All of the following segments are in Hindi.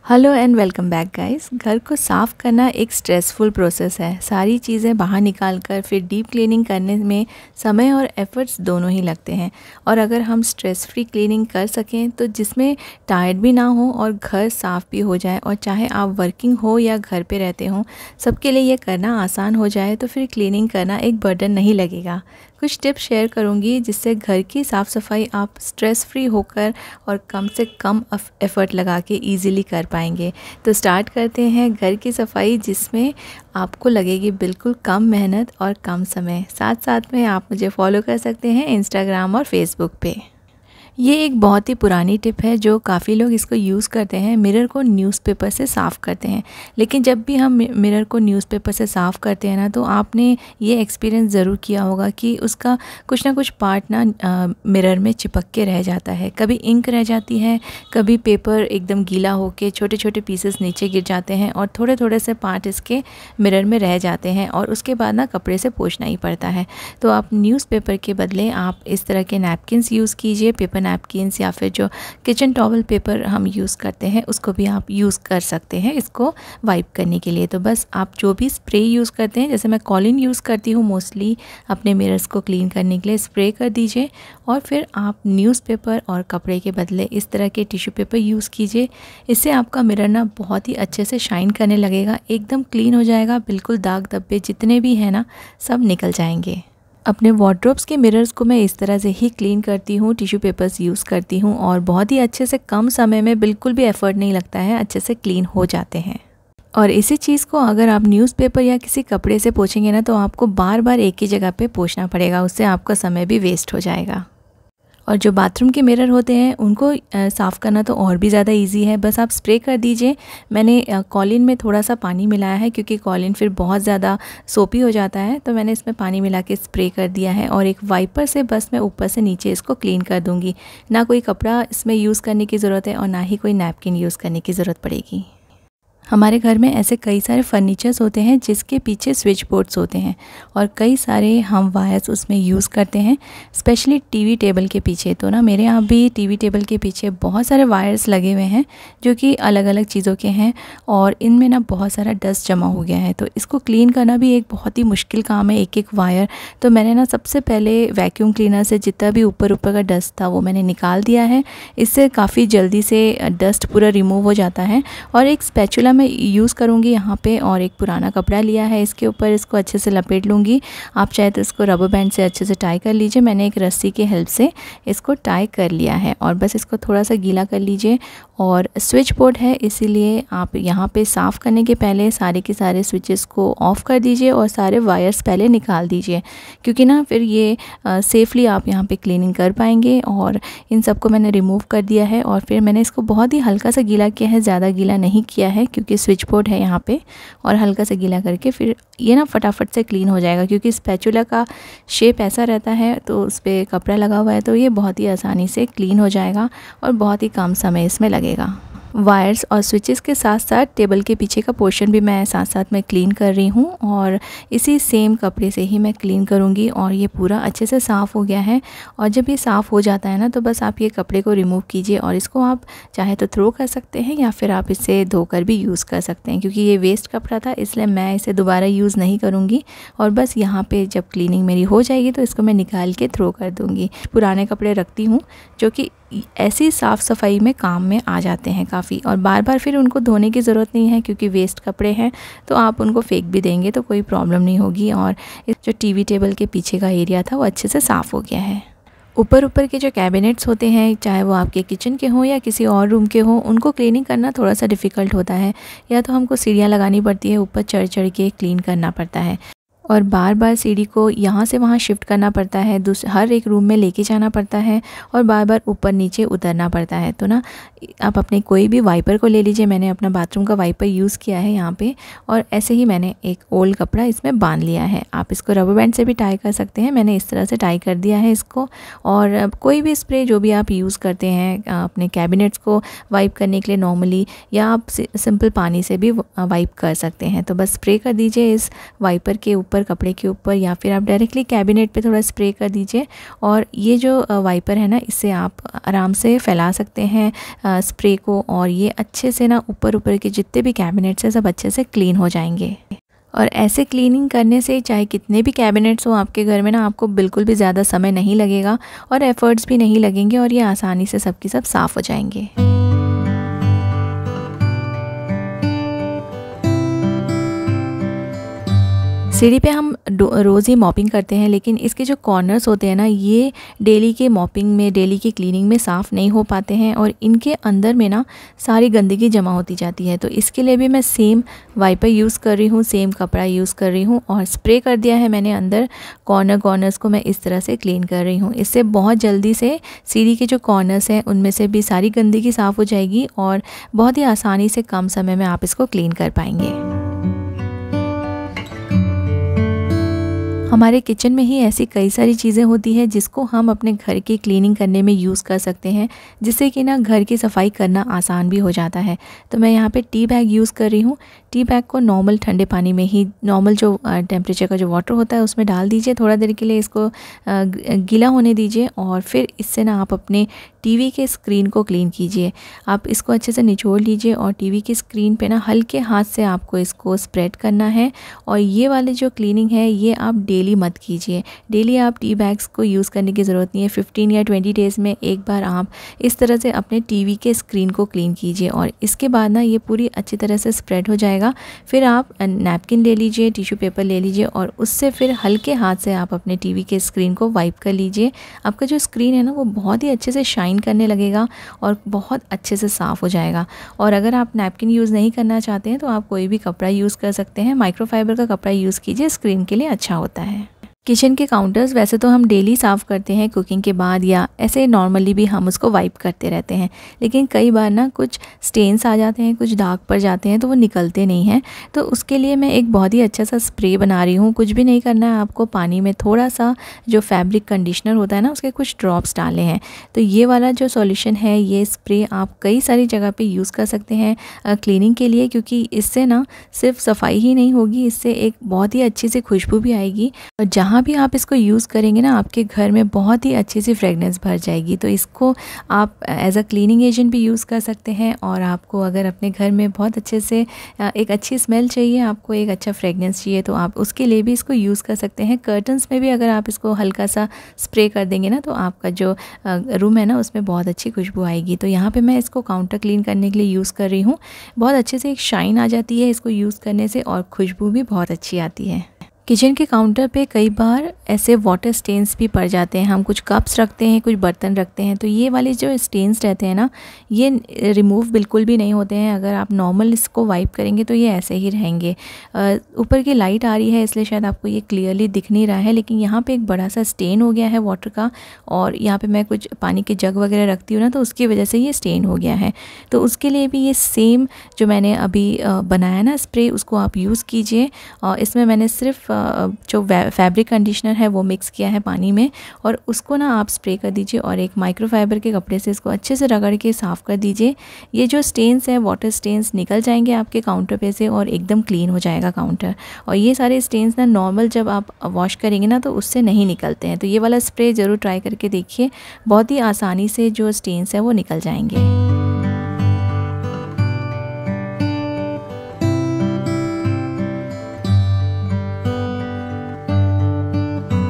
Hello and welcome back guys. घर को साफ़ करना एक स्ट्रेसफुल प्रोसेस है। सारी चीज़ें बाहर निकाल कर फिर डीप क्लीनिंग करने में समय और एफर्ट्स दोनों ही लगते हैं। और अगर हम स्ट्रेस फ्री क्लीनिंग कर सकें तो जिसमें टायर्ड भी ना हो और घर साफ़ भी हो जाए, और चाहे आप वर्किंग हो या घर पे रहते हो, सबके लिए ये करना आसान हो जाए, तो फिर क्लीनिंग करना एक बर्डन नहीं लगेगा। कुछ टिप्स शेयर करूंगी जिससे घर की साफ़ सफाई आप स्ट्रेस फ्री होकर और कम से कम एफ़र्ट लगा के ईज़िली कर पाएंगे। तो स्टार्ट करते हैं घर की सफाई, जिसमें आपको लगेगी बिल्कुल कम मेहनत और कम समय। साथ साथ में आप मुझे फॉलो कर सकते हैं इंस्टाग्राम और फेसबुक पे। ये एक बहुत ही पुरानी टिप है जो काफ़ी लोग इसको यूज़ करते हैं। मिरर को न्यूज़पेपर से साफ़ करते हैं, लेकिन जब भी हम मिरर को न्यूज़पेपर से साफ़ करते हैं ना, तो आपने ये एक्सपीरियंस ज़रूर किया होगा कि उसका कुछ ना कुछ पार्ट ना मिरर में चिपक के रह जाता है। कभी इंक रह जाती है, कभी पेपर एकदम गीला होके छोटे छोटे पीसेस नीचे गिर जाते हैं और थोड़े थोड़े से पार्ट इसके मिरर में रह जाते हैं, और उसके बाद ना कपड़े से पोंछना ही पड़ता है। तो आप न्यूज़पेपर के बदले आप इस तरह के नैपकिन्स यूज़ कीजिए। पेपर नैपकिन्स या फिर जो किचन टॉवल पेपर हम यूज़ करते हैं, उसको भी आप यूज़ कर सकते हैं इसको वाइप करने के लिए। तो बस आप जो भी स्प्रे यूज़ करते हैं, जैसे मैं कॉलिन यूज़ करती हूँ मोस्टली अपने मिरर्स को क्लीन करने के लिए, स्प्रे कर दीजिए। और फिर आप न्यूज़पेपर और कपड़े के बदले इस तरह के टिश्यू पेपर यूज़ कीजिए। इससे आपका मिरर ना बहुत ही अच्छे से शाइन करने लगेगा, एकदम क्लीन हो जाएगा, बिल्कुल दाग धब्बे जितने भी हैं ना, सब निकल जाएंगे। अपने वार्डरोब्स के मिरर्स को मैं इस तरह से ही क्लीन करती हूँ, टिश्यू पेपर्स यूज़ करती हूँ, और बहुत ही अच्छे से कम समय में बिल्कुल भी एफर्ट नहीं लगता है, अच्छे से क्लीन हो जाते हैं। और इसी चीज़ को अगर आप न्यूज़पेपर या किसी कपड़े से पोंछेंगे ना, तो आपको बार बार एक ही जगह पे पोंछना पड़ेगा, उससे आपका समय भी वेस्ट हो जाएगा। और जो बाथरूम के मिरर होते हैं उनको साफ़ करना तो और भी ज़्यादा इजी है। बस आप स्प्रे कर दीजिए। मैंने कॉलिन में थोड़ा सा पानी मिलाया है, क्योंकि कॉलिन फिर बहुत ज़्यादा सोपी हो जाता है, तो मैंने इसमें पानी मिला के स्प्रे कर दिया है। और एक वाइपर से बस मैं ऊपर से नीचे इसको क्लीन कर दूँगी। ना कोई कपड़ा इसमें यूज़ करने की ज़रूरत है और ना ही कोई नैपकिन यूज़ करने की ज़रूरत पड़ेगी। हमारे घर में ऐसे कई सारे फर्नीचर्स होते हैं जिसके पीछे स्विच बोर्ड्स होते हैं, और कई सारे हम वायर्स उसमें यूज़ करते हैं, स्पेशली टीवी टेबल के पीछे। तो ना मेरे यहाँ भी टीवी टेबल के पीछे बहुत सारे वायर्स लगे हुए हैं जो कि अलग अलग चीज़ों के हैं, और इनमें ना बहुत सारा डस्ट जमा हो गया है। तो इसको क्लीन करना भी एक बहुत ही मुश्किल काम है, एक एक वायर। तो मैंने ना सबसे पहले वैक्यूम क्लीनर से जितना भी ऊपर ऊपर का डस्ट था वो मैंने निकाल दिया है। इससे काफ़ी जल्दी से डस्ट पूरा रिमूव हो जाता है। और एक स्पैचुला मैं यूज़ करूँगी यहाँ पे, और एक पुराना कपड़ा लिया है, इसके ऊपर इसको अच्छे से लपेट लूँगी। आप चाहे तो इसको रबर बैंड से अच्छे से टाई कर लीजिए। मैंने एक रस्सी की हेल्प से इसको टाई कर लिया है, और बस इसको थोड़ा सा गीला कर लीजिए। और स्विच बोर्ड है, इसीलिए आप यहाँ पे साफ़ करने के पहले सारे के सारे स्विचेस को ऑफ़ कर दीजिए और सारे वायर्स पहले निकाल दीजिए, क्योंकि ना फिर ये सेफ़ली आप यहाँ पे क्लीनिंग कर पाएंगे। और इन सबको मैंने रिमूव कर दिया है, और फिर मैंने इसको बहुत ही हल्का सा गीला किया है, ज़्यादा गीला नहीं किया है, क्योंकि स्विच बोर्ड है यहाँ पे। और हल्का सा गीला करके फिर ये ना फटाफट से क्लीन हो जाएगा, क्योंकि स्पैचुला का शेप ऐसा रहता है, तो उस पर कपड़ा लगा हुआ है, तो ये बहुत ही आसानी से क्लीन हो जाएगा और बहुत ही कम समय इसमें लगेगा। वायर्स और स्विचेस के साथ साथ टेबल के पीछे का पोर्शन भी मैं साथ साथ में क्लीन कर रही हूँ, और इसी सेम कपड़े से ही मैं क्लीन करूँगी। और ये पूरा अच्छे से साफ़ हो गया है। और जब ये साफ़ हो जाता है ना, तो बस आप ये कपड़े को रिमूव कीजिए, और इसको आप चाहे तो थ्रो कर सकते हैं या फिर आप इसे धोकर भी यूज़ कर सकते हैं, क्योंकि ये वेस्ट कपड़ा था, इसलिए मैं इसे दोबारा यूज़ नहीं करूँगी। और बस यहाँ पर जब क्लीनिंग मेरी हो जाएगी तो इसको मैं निकाल के थ्रो कर दूँगी। पुराने कपड़े रखती हूँ जो कि ऐसी साफ़ सफाई में काम में आ जाते हैं काफ़ी, और बार बार फिर उनको धोने की ज़रूरत नहीं है, क्योंकि वेस्ट कपड़े हैं, तो आप उनको फेंक भी देंगे तो कोई प्रॉब्लम नहीं होगी। और जो टीवी टेबल के पीछे का एरिया था वो अच्छे से साफ़ हो गया है। ऊपर के जो कैबिनेट्स होते हैं, चाहे वो आपके किचन के हों या किसी और रूम के हों, उनको क्लीनिंग करना थोड़ा सा डिफ़िकल्ट होता है। या तो हमको सीढ़ियाँ लगानी पड़ती है, ऊपर चढ़ चढ़ के क्लीन करना पड़ता है, और बार बार सीढ़ी को यहाँ से वहाँ शिफ्ट करना पड़ता है, हर एक रूम में लेके जाना पड़ता है, और बार बार ऊपर नीचे उतरना पड़ता है। तो ना आप अपने कोई भी वाइपर को ले लीजिए। मैंने अपना बाथरूम का वाइपर यूज़ किया है यहाँ पे, और ऐसे ही मैंने एक ओल्ड कपड़ा इसमें बांध लिया है। आप इसको रबर बैंड से भी टाई कर सकते हैं, मैंने इस तरह से टाई कर दिया है इसको। और कोई भी स्प्रे जो भी आप यूज़ करते हैं अपने कैबिनेट्स को वाइप करने के लिए नॉर्मली, या आप सिंपल पानी से भी वाइप कर सकते हैं। तो बस स्प्रे कर दीजिए इस वाइपर के ऊपर, ऊपर, कपड़े के ऊपर, या फिर आप डायरेक्टली कैबिनेट पे थोड़ा स्प्रे कर दीजिए। और ये जो वाइपर है ना, इससे आप आराम से फैला सकते हैं स्प्रे को, और ये अच्छे से ना ऊपर के जितने भी कैबिनेट्स हैं सब अच्छे से क्लीन हो जाएंगे। और ऐसे क्लीनिंग करने से चाहे कितने भी कैबिनेट्स हो आपके घर में ना, आपको बिल्कुल भी ज़्यादा समय नहीं लगेगा और एफ़र्ट्स भी नहीं लगेंगे, और ये आसानी से सबकी सब साफ़ हो जाएंगे। सीढ़ी पे हम रोज़ ही मॉपिंग करते हैं, लेकिन इसके जो कॉर्नर्स होते हैं ना, ये डेली के मॉपिंग में, डेली की क्लीनिंग में साफ़ नहीं हो पाते हैं, और इनके अंदर में ना सारी गंदगी जमा होती जाती है। तो इसके लिए भी मैं सेम वाइपर यूज़ कर रही हूँ, सेम कपड़ा यूज़ कर रही हूँ, और स्प्रे कर दिया है मैंने अंदर। कॉर्नर्स को मैं इस तरह से क्लीन कर रही हूँ। इससे बहुत जल्दी से सीढ़ी के जो कॉर्नर्स हैं उनमें से भी सारी गंदगी साफ़ हो जाएगी, और बहुत ही आसानी से कम समय में आप इसको क्लीन कर पाएंगे। हमारे किचन में ही ऐसी कई सारी चीज़ें होती हैं जिसको हम अपने घर की क्लीनिंग करने में यूज़ कर सकते हैं, जिससे कि ना घर की सफाई करना आसान भी हो जाता है। तो मैं यहाँ पे टी बैग यूज़ कर रही हूँ। टी बैग को नॉर्मल ठंडे पानी में ही, नॉर्मल जो टेम्परेचर का जो वाटर होता है उसमें डाल दीजिए, थोड़ा देर के लिए इसको गीला होने दीजिए, और फिर इससे ना आप अपने टीवी के स्क्रीन को क्लीन कीजिए। आप इसको अच्छे से निचोड़ लीजिए, और टीवी की स्क्रीन पे ना हल्के हाथ से आपको इसको स्प्रेड करना है। और ये वाली जो क्लीनिंग है ये आप डेली मत कीजिए। डेली आप टी बैग्स को यूज़ करने की ज़रूरत नहीं है। 15 या 20 डेज़ में एक बार आप इस तरह से अपने टीवी के स्क्रीन को क्लीन कीजिए, और इसके बाद ना ये पूरी अच्छी तरह से स्प्रेड हो जाएगा। फिर आप नैपकिन ले लीजिए, टिश्यू पेपर ले लीजिए, और उससे फिर हल्के हाथ से आप अपने टीवी के स्क्रीन को वाइप कर लीजिए। आपका जो स्क्रीन है ना वो बहुत ही अच्छे से शाइन करने लगेगा और बहुत अच्छे से साफ़ हो जाएगा। और अगर आप नैपकिन यूज़ नहीं करना चाहते हैं तो आप कोई भी कपड़ा यूज़ कर सकते हैं। माइक्रोफाइबर का कपड़ा यूज़ कीजिए, स्क्रीन के लिए अच्छा होता है। किचन के काउंटर्स वैसे तो हम डेली साफ़ करते हैं कुकिंग के बाद, या ऐसे नॉर्मली भी हम उसको वाइप करते रहते हैं, लेकिन कई बार ना कुछ स्टेन्स आ जाते हैं, कुछ दाग पड़ जाते हैं, तो वो निकलते नहीं हैं। तो उसके लिए मैं एक बहुत ही अच्छा सा स्प्रे बना रही हूँ। कुछ भी नहीं करना है आपको, पानी में थोड़ा सा जो फैब्रिक कंडीशनर होता है ना उसके कुछ ड्रॉप्स डाले हैं। तो ये वाला जो सॉल्यूशन है, ये स्प्रे आप कई सारी जगह पे यूज़ कर सकते हैं क्लीनिंग के लिए, क्योंकि इससे ना सिर्फ सफाई ही नहीं होगी, इससे एक बहुत ही अच्छी सी खुशबू भी आएगी। और जहाँ भी आप इसको यूज़ करेंगे ना, आपके घर में बहुत ही अच्छी सी फ्रेगनेंस भर जाएगी। तो इसको आप एज अ क्लीनिंग एजेंट भी यूज़ कर सकते हैं, और आपको अगर अपने घर में बहुत अच्छे से एक अच्छी स्मेल चाहिए, आपको एक अच्छा फ्रेगनेंस चाहिए, तो आप उसके लिए भी इसको यूज़ कर सकते हैं। कर्टन्स में भी अगर आप इसको हल्का सा स्प्रे कर देंगे ना, तो आपका जो रूम है ना उसमें बहुत अच्छी खुशबू आएगी। तो यहाँ पर मैं इसको काउंटर क्लीन करने के लिए यूज़ कर रही हूँ। बहुत अच्छे से एक शाइन आ जाती है इसको यूज़ करने से, और खुशबू भी बहुत अच्छी आती है। किचन के काउंटर पे कई बार ऐसे वाटर स्टेन्स भी पड़ जाते हैं। हम कुछ कप्स रखते हैं, कुछ बर्तन रखते हैं, तो ये वाले जो स्टेन्स रहते हैं ना, ये रिमूव बिल्कुल भी नहीं होते हैं। अगर आप नॉर्मल इसको वाइप करेंगे तो ये ऐसे ही रहेंगे। ऊपर की लाइट आ रही है इसलिए शायद आपको ये क्लियरली दिख नहीं रहा है, लेकिन यहाँ पे एक बड़ा सा स्टेन हो गया है वाटर का, और यहाँ पे मैं कुछ पानी के जग वगैरह रखती हूँ ना, तो उसकी वजह से ये स्टेन हो गया है। तो उसके लिए भी ये सेम जो मैंने अभी बनाया ना स्प्रे, उसको आप यूज़ कीजिए। और इसमें मैंने सिर्फ जो फैब्रिक कंडीशनर है वो मिक्स किया है पानी में, और उसको ना आप स्प्रे कर दीजिए, और एक माइक्रोफाइबर के कपड़े से इसको अच्छे से रगड़ के साफ़ कर दीजिए। ये जो स्टेन्स हैं, वाटर स्टेन्स निकल जाएंगे आपके काउंटर पे से, और एकदम क्लीन हो जाएगा काउंटर। और ये सारे स्टेन्स ना नॉर्मल जब आप वॉश करेंगे ना तो उससे नहीं निकलते हैं। तो ये वाला स्प्रे ज़रूर ट्राई करके देखिए, बहुत ही आसानी से जो स्टेन्स हैं वो निकल जाएंगे।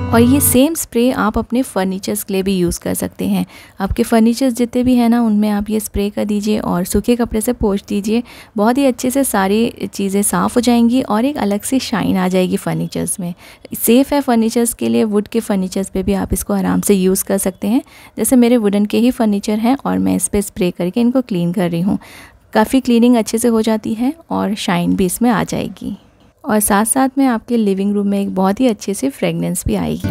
और ये सेम स्प्रे आप अपने फर्नीचर्स के लिए भी यूज़ कर सकते हैं। आपके फर्नीचर्स जितने भी हैं ना, उनमें आप ये स्प्रे कर दीजिए और सूखे कपड़े से पोंछ दीजिए। बहुत ही अच्छे से सारी चीज़ें साफ़ हो जाएंगी और एक अलग सी शाइन आ जाएगी फर्नीचर्स में। सेफ़ है फर्नीचर्स के लिए। वुड के फर्नीचर्स पे भी आप इसको आराम से यूज़ कर सकते हैं। जैसे मेरे वुडन के ही फर्नीचर हैं और मैं इस पर स्प्रे करके इनको क्लीन कर रही हूँ। काफ़ी क्लीनिंग अच्छे से हो जाती है और शाइन भी इसमें आ जाएगी, और साथ साथ में आपके लिविंग रूम में एक बहुत ही अच्छे से फ्रेगनेंस भी आएगी।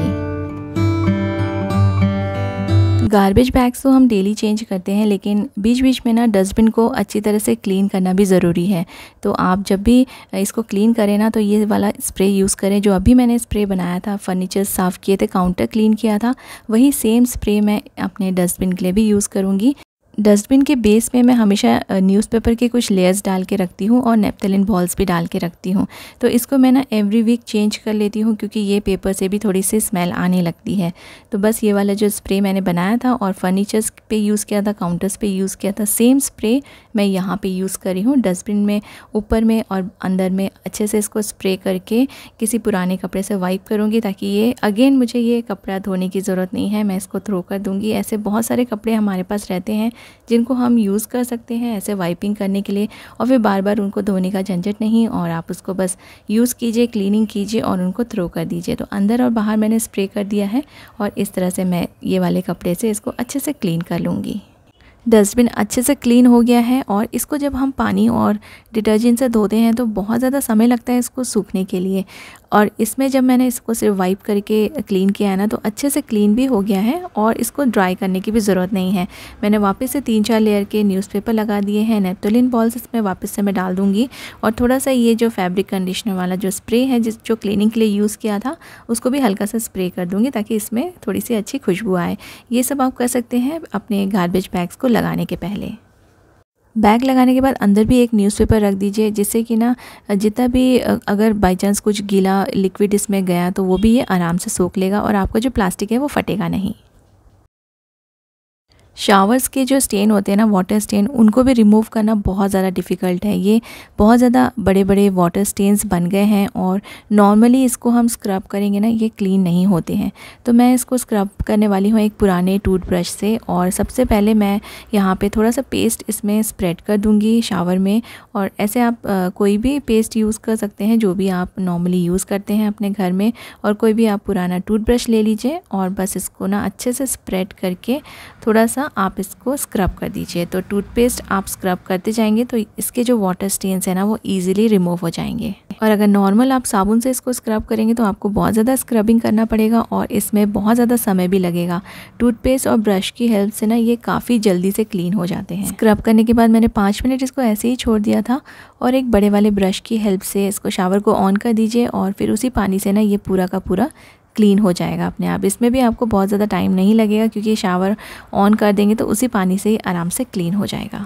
गार्बेज बैग्स तो हम डेली चेंज करते हैं, लेकिन बीच बीच में ना डस्टबिन को अच्छी तरह से क्लीन करना भी ज़रूरी है। तो आप जब भी इसको क्लीन करें ना, तो ये वाला स्प्रे यूज़ करें जो अभी मैंने स्प्रे बनाया था, फर्नीचर साफ़ किए थे, काउंटर क्लीन किया था, वही सेम स्प्रे मैं अपने डस्टबिन के लिए भी यूज़ करूँगी। डस्टबिन के बेस में मैं हमेशा न्यूज़पेपर के कुछ लेयर्स डाल के रखती हूँ और नेफ्थलीन बॉल्स भी डाल के रखती हूँ। तो इसको मैं ना एवरी वीक चेंज कर लेती हूँ क्योंकि ये पेपर से भी थोड़ी सी स्मेल आने लगती है। तो बस ये वाला जो स्प्रे मैंने बनाया था और फर्नीचर्स पे यूज़ किया था, काउंटर्स पे यूज़ किया था, सेम स्प्रे मैं यहाँ पे यूज़ कर रही हूँ। डस्टबिन में ऊपर में और अंदर में अच्छे से इसको स्प्रे करके किसी पुराने कपड़े से वाइप करूँगी ताकि ये अगेन मुझे ये कपड़ा धोने की ज़रूरत नहीं है, मैं इसको थ्रो कर दूँगी। ऐसे बहुत सारे कपड़े हमारे पास रहते हैं जिनको हम यूज़ कर सकते हैं ऐसे वाइपिंग करने के लिए, और फिर बार बार उनको धोने का झंझट नहीं, और आप उसको बस यूज़ कीजिए, क्लीनिंग कीजिए और उनको थ्रो कर दीजिए। तो अंदर और बाहर मैंने स्प्रे कर दिया है और इस तरह से मैं ये वाले कपड़े से इसको अच्छे से क्लीन कर लूँगी। डस्टबिन अच्छे से क्लीन हो गया है और इसको जब हम पानी और डिटर्जेंट से धोते हैं तो बहुत ज़्यादा समय लगता है इसको सूखने के लिए, और इसमें जब मैंने इसको सिर्फ वाइप करके क्लीन किया है ना तो अच्छे से क्लीन भी हो गया है और इसको ड्राई करने की भी ज़रूरत नहीं है। मैंने वापस से 3-4 लेयर के न्यूज़पेपर लगा दिए हैं। नेफ्थलीन बॉल्स इसमें वापस से मैं डाल दूँगी और थोड़ा सा ये जो फैब्रिक कंडीशनर वाला जो स्प्रे है जो क्लीनिंग के लिए यूज़ किया था उसको भी हल्का सा स्प्रे कर दूँगी ताकि इसमें थोड़ी सी अच्छी खुशबू आए। ये सब आप कर सकते हैं अपने गार्बेज बैग्स को लगाने के पहले। बैग लगाने के बाद अंदर भी एक न्यूज़पेपर रख दीजिए जिससे कि ना जितना भी अगर बाई चांस कुछ गीला लिक्विड इसमें गया तो वो भी ये आराम से सोख लेगा और आपका जो प्लास्टिक है वो फटेगा नहीं। शावर्स के जो स्टेन होते हैं ना, वाटर स्टेन, उनको भी रिमूव करना बहुत ज़्यादा डिफ़िकल्ट है। ये बहुत ज़्यादा बड़े बड़े वाटर स्टेन्स बन गए हैं और नॉर्मली इसको हम स्क्रब करेंगे ना ये क्लीन नहीं होते हैं। तो मैं इसको स्क्रब करने वाली हूँ एक पुराने टूथब्रश से, और सबसे पहले मैं यहाँ पे थोड़ा सा पेस्ट इसमें स्प्रेड कर दूँगी शावर में। और ऐसे आप कोई भी पेस्ट यूज़ कर सकते हैं जो भी आप नॉर्मली यूज़ करते हैं अपने घर में, और कोई भी आप पुराना टूथब्रश ले लीजिए और बस इसको ना अच्छे से स्प्रेड करके थोड़ा सा आप इसको स्क्रब कर दीजिए। तो टूथपेस्ट आप स्क्रब करते जाएंगे तो इसके जो वाटर स्टेन्स है ना वो इजीली रिमूव हो जाएंगे। और अगर नॉर्मल आप साबुन से इसको स्क्रब करेंगे तो आपको बहुत ज़्यादा स्क्रबिंग करना पड़ेगा और इसमें बहुत ज़्यादा समय भी लगेगा। टूथपेस्ट और ब्रश की हेल्प से ना ये काफ़ी जल्दी से क्लीन हो जाते हैं। स्क्रब करने के बाद मैंने 5 मिनट इसको ऐसे ही छोड़ दिया था और एक बड़े वाले ब्रश की हेल्प से इसको शावर को ऑन कर दीजिए और फिर उसी पानी से ना ये पूरा का पूरा क्लीन हो जाएगा अपने आप। इसमें भी आपको बहुत ज़्यादा टाइम नहीं लगेगा क्योंकि शावर ऑन कर देंगे तो उसी पानी से ही आराम से क्लीन हो जाएगा।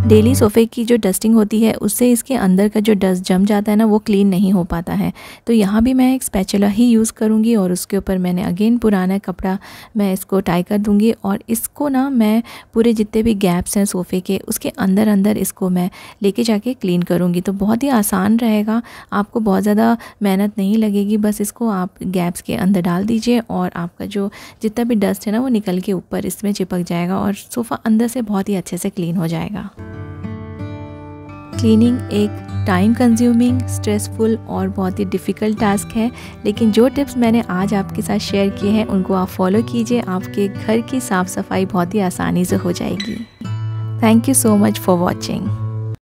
डेली सोफ़े की जो डस्टिंग होती है उससे इसके अंदर का जो डस्ट जम जाता है ना वो क्लीन नहीं हो पाता है। तो यहाँ भी मैं एक स्पैचुला ही यूज़ करूँगी और उसके ऊपर मैंने अगेन पुराना कपड़ा मैं इसको टाई कर दूँगी और इसको ना मैं पूरे जितने भी गैप्स हैं सोफ़े के उसके अंदर अंदर इसको मैं लेके जाके क्लीन करूँगी। तो बहुत ही आसान रहेगा, आपको बहुत ज़्यादा मेहनत नहीं लगेगी। बस इसको आप गैप्स के अंदर डाल दीजिए और आपका जो जितना भी डस्ट है ना वो निकल के ऊपर इसमें चिपक जाएगा और सोफ़ा अंदर से बहुत ही अच्छे से क्लीन हो जाएगा। क्लीनिंग एक टाइम कंज्यूमिंग, स्ट्रेसफुल और बहुत ही डिफ़िकल्ट टास्क है, लेकिन जो टिप्स मैंने आज आपके साथ शेयर किए हैं उनको आप फॉलो कीजिए, आपके घर की साफ़ सफाई बहुत ही आसानी से हो जाएगी। Thank you so much for watching.